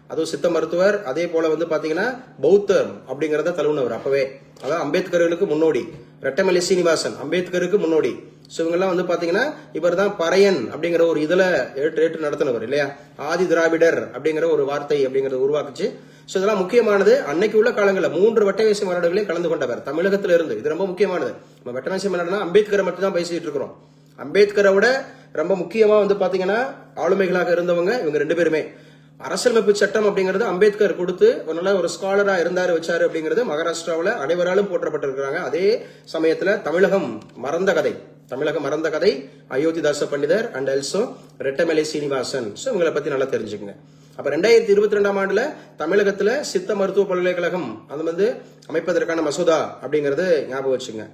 அதுவும் சித்த மருத்துவர். அதே போல வந்து பாத்தீங்கன்னா பௌத்தம் அப்படிங்கறத தழுவினவர் அப்பவே. அதாவது அம்பேத்கர்களுக்கு முன்னோடி. ரெட்டமலை சீனிவாசன் அம்பேத்கருக்கு முன்னோடி. சோ இவங்கெல்லாம் வந்து பாத்தீங்கன்னா இவர் தான் பறையன் அப்படிங்கிற ஒரு இதுல ஏற்று நடத்தினவர் இல்லையா? ஆதி திராவிடர் அப்படிங்கிற ஒரு வார்த்தை அப்படிங்கறத உருவாக்குச்சு. சோ இதெல்லாம் முக்கியமானது. அன்னைக்கு உள்ள காலங்களில் 3 வட்டமேசை மாநாடுகளையும் கலந்து கொண்டவர் தமிழகத்தில இருந்து. இது ரொம்ப முக்கியமானது. நம்ம வட்டமேசை மாநாடுனா அம்பேத்கரை மட்டும் தான் பேசிட்டு இருக்கிறோம். அம்பேத்கரை விட ரொம்ப முக்கியமா வந்து பாத்தீங்கன்னா ஆளுமைகளாக இருந்தவங்க இவங்க ரெண்டு பேருமே. அரசியலமைப்பு சட்டம் அப்படிங்கறது அம்பேத்கர் கொடுத்து நல்ல ஒரு ஸ்காலரா இருந்தாரு வச்சாரு அப்படிங்கிறது மகாராஷ்டிராவில் அனைவராலும் போற்றப்பட்டிருக்கிறாங்க. அதே சமயத்துல தமிழகம் மறந்த கதை அயோத்திதாச பண்டிதர் and also Rettamalai Srinivasan. So இவங்களை பத்தி நல்லா தெரிஞ்சுக்கங்க. அப்ப 2022ஆம் ஆண்டுல தமிழகத்துல சித்த மருத்துவ பல்கலைக்கழகம் அது வந்து அமைப்பதற்கான மசோதா அப்படிங்கறது ஞாபகம் வச்சுங்க.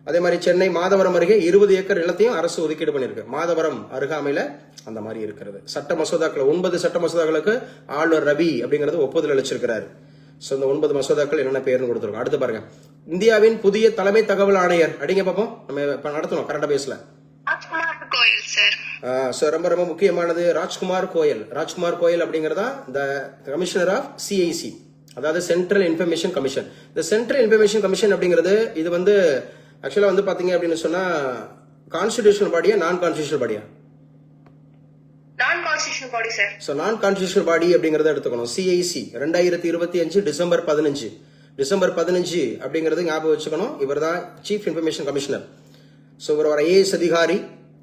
அதே மாதிரி சென்னை மாதவரம் அருகே 20 ஏக்கர் நிலத்தையும் அரசு ஒதுக்கீடு பண்ணிருக்கு. மாதவரம் அருகாமையில அந்த மாதிரி இருக்கிறது. சட்ட மசோதாக்கள் 9 சட்ட மசோதாக்களுக்கு ஆளுநர் ரவி அப்படிங்கறது ஒப்புதல் அளிச்சிருக்கிறாரு. சோ இந்த 9 மசோதாக்கள் என்னென்ன பேர்னு கொடுத்துருக்கோம். அடுத்து பாருங்க, இந்தியாவின் புதிய தலைமை தகவல் ஆணையர் அப்படிங்க பாப்போம். நம்ம நடத்தணும் கரண்ட் பேஸ்ல. ரொம்ப முக்கியமானது ராஜ்குமார் கோயல் அப்படிங்கறதா இந்த கமிஷனர் ஆஃப் சிஐசி, அதாவது சென்ட்ரல் இன்ஃபர்மேஷன் கமிஷன். இந்த சென்ட்ரல் இன்ஃபர்மேஷன் கமிஷன் அப்படிங்கிறது இது வந்து ஆக்சுவலா வந்து பாத்தீங்க அப்படின்னு சொன்னா கான்ஸ்டிடியூஷனல் பாடியா நான் கான்ஸ்டிடியூஷனல் பாடியா? நான் கான்ஸ்டிடியூஷனல் பாடி சார். சோ நான் கான்ஸ்டிடியூஷனல் பாடி அப்படிங்கறத எடுத்துக்கணும். சிஐசி 2025 டிசம்பர் 15 அப்படிங்கறது ஞாபகம் வச்சுக்கணும். இவர் தான் சீஃப் இன்ஃபர்மேஷன் கமிஷனர். சோ இவர் ஒரு ஐஏஎஸ் அதிகாரி.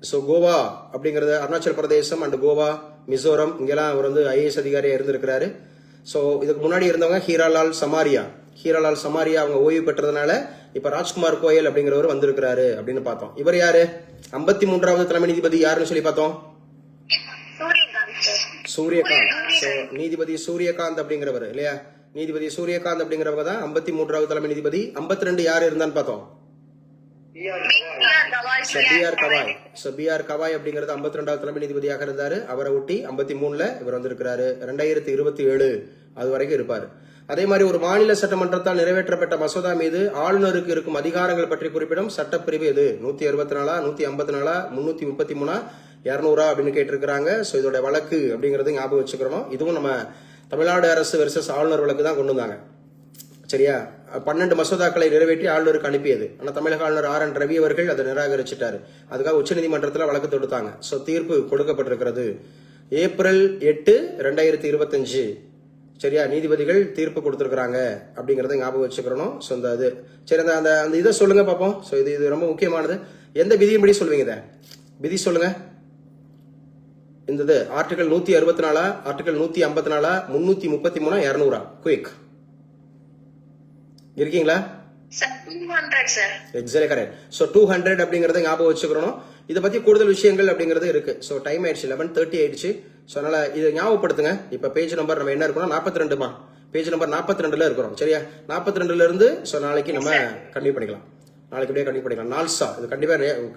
சோ கோவா அப்படிங்கறது அருணாச்சல் பிரதேசம் அண்ட் கோவா, மிசோரம் இங்கெல்லாம் அவர் வந்து ஐஏஎஸ் அதிகாரியா இருந்திருக்கிறாரு. சோ இதுக்கு முன்னாடி இருந்தவங்க ஹீராலால் சமாரியா அவங்க ஓய்வு பெற்றதுனால இப்ப ராஜ்குமார் கோயல் அப்படிங்கிறவர் வந்திருக்கிறாரு அப்படின்னு பார்த்தோம். இவர் யாரு? 53வது தலைமை நீதிபதி யாருன்னு சொல்லி பார்த்தோம்? சூரியகாந்த். நீதிபதி சூரியகாந்த் அப்படிங்கிறவர் இல்லையா? நீதிபதி சூரியகாந்த் அப்படிங்கிறவங்க தான் 53வது தலைமை நீதிபதி. 52 யாரு இருந்தான்னு பார்த்தோம்? பிஆர் கவாய் அப்படிங்கிறது 52வது தலைமை நீதிபதியாக இருந்தாரு. அவரை ஒட்டி 53ல இவர் வந்திருக்கிறாரு. 2027 அது வரைக்கும் இருப்பாரு. அதே மாதிரி ஒரு மாநில சட்டமன்றத்தால் நிறைவேற்றப்பட்ட மசோதா மீது ஆளுநருக்கு இருக்கும் அதிகாரங்கள் பற்றி குறிப்பிடும் சட்டப்பிரிவு எது? 164, 154, 333, 200 அப்படின்னு கேட்டிருக்கிறாங்க. சோ இதோட வழக்கு அப்படிங்கறது ஞாபகம் வச்சுக்கிறோம். இதுவும் நம்ம தமிழ்நாடு அரசு வெர்சஸ் ஆளுநர் வழக்கு தான் கொண்டு வந்தாங்க. சரியா? 12 மசோதாக்களை நிறைவேற்றி ஆளுநருக்கு அனுப்பியது. ஆனா தமிழக ஆளுநர் RN ரவி அவர்கள் அதை நிராகரிச்சிட்டாரு. அதுக்காக உச்சநீதிமன்றத்தில் வழக்கு தொடுத்தாங்க. சோ தீர்ப்பு கொடுக்கப்பட்டிருக்கிறது ஏப்ரல் 8, 2025. சரியா? நீதிபதிகள் தீர்ப்பு கொடுத்திருக்காங்க அப்படிங்கறத ஞாபகம் வச்சுக்கிறோம். சோ இந்த இது சரி, அந்த இதை சொல்லுங்க பாப்போம். சோ இது ரொம்ப முக்கியமானது. எந்த விதியின்படி சொல்வீங்க? இத விதி சொல்லுங்க. இந்த ஆர்டிகல் 164, ஆர்டிகல் 154, 333, 200. குயிக் இருக்கீங்களா? Sir 200 sir. Exactly correct. So 200 அப்படிங்கறத ஞாபகம் வச்சுக்கிறோம். இதை பத்தி கூடுதல் விஷயங்கள் அப்படிங்கிறது இருக்கு. ஸோ டைம் ஆயிடுச்சு, 11:30 ஆயிடுச்சு. ஸோ அதனால இதை ஞாபகப்படுத்துங்க. இப்ப பேஜ் நம்பர் நம்ம என்ன இருக்கணும், 42மா, பேஜ் நம்பர் 42ல இருக்கிறோம். சரியா, 42ல இருந்து ஸோ நாளைக்கு நம்ம கண்டினியூ பண்ணிக்கலாம். நாளைக்கு அப்படியே கண்டினியூ பண்ணிக்கலாம். நால்சா, இது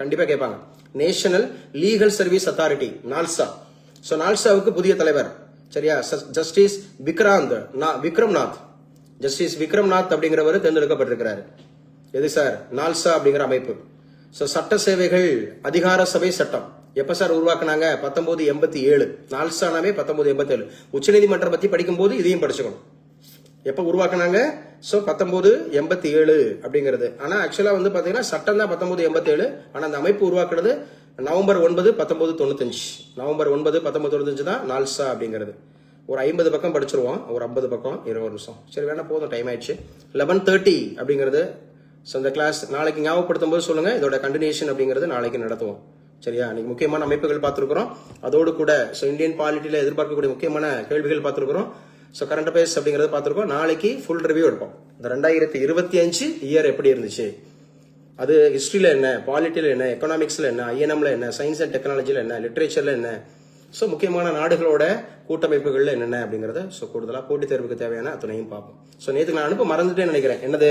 கண்டிப்பா கேட்பாங்க. National legal service authority, NALSA. So நால்சாவுக்கு புதிய தலைவர். சரியா, ஜஸ்டிஸ் விக்ரம்நாத், ஜஸ்டிஸ் விக்ரம்நாத் அப்படிங்கிறவர் தேர்ந்தெடுக்கப்பட்டிருக்கிறாரு. எது சார், நால்சா அப்படிங்கிற அமைப்பு. ஸோ சட்ட சேவைகள் அதிகார சபை சட்டம் எப்ப சார் உருவாக்குனாங்க, 1987. நால்சானாவே 1987. உச்சநீதிமன்றம் பத்தி படிக்கும்போது இதையும் படிச்சுக்கணும். எப்ப உருவாக்குனாங்க, சோ 1987 அப்படிங்கிறது. ஆனா ஆக்சுவலா வந்து பாத்தீங்கன்னா சட்டம் தான் 1987. ஆனா அந்த அமைப்பு உருவாக்குறது நவம்பர் 9, 1995. நவம்பர் 9, 1995 தான் நால்சா அப்படிங்கிறது. ஒரு 50 பக்கம் படிச்சிருவோம், ஒரு 50 பக்கம் 20 நிமிஷம். சரி வேணா போதும், டைம் ஆயிடுச்சு. 11:30 அப்படிங்கிறது. ஸோ இந்த கிளாஸ் நாளைக்கு ஞாபகப்படுத்தும் போது சொல்லுங்க. இதோட கண்டினியூஷன் அப்படிங்கிறது நாளைக்கு நடத்துவோம். சரியா, இன்னைக்கு முக்கியமான அமைப்புகள் பார்த்துருக்கிறோம். அதோடு கூட ஸோ இந்தியன் பாலிட்டியில எதிர்பார்க்கக்கூடிய முக்கியமான கேள்விகள் பார்த்துருக்கிறோம். ஸோ கரண்ட் அஃபேர்ஸ் அப்படிங்கறது பார்த்துருக்கோம். நாளைக்கு ஃபுல் ரிவ்யூ எடுப்போம். இந்த 2025 இயர் எப்படி இருந்துச்சு, அது ஹிஸ்டரியில என்ன, பாலிட்டியில என்ன, எக்கனாமிக்ஸ்ல என்ன, ஐஎன்எம்ல என்ன, சயின்ஸ் அண்ட் டெக்னாலஜில என்ன, லிட்ரேச்சர்ல என்ன, ஸோ முக்கியமான நாடுகளோட கூட்டமைப்புகள்ல என்னென்ன அப்படிங்கறத ஸோ கூடுதலா போட்டித் தேர்வுக்கு தேவையான அத்தனையும் பார்ப்போம். ஸோ நேற்று நான் அனுப்ப மறந்துட்டேன்னு நினைக்கிறேன். என்னது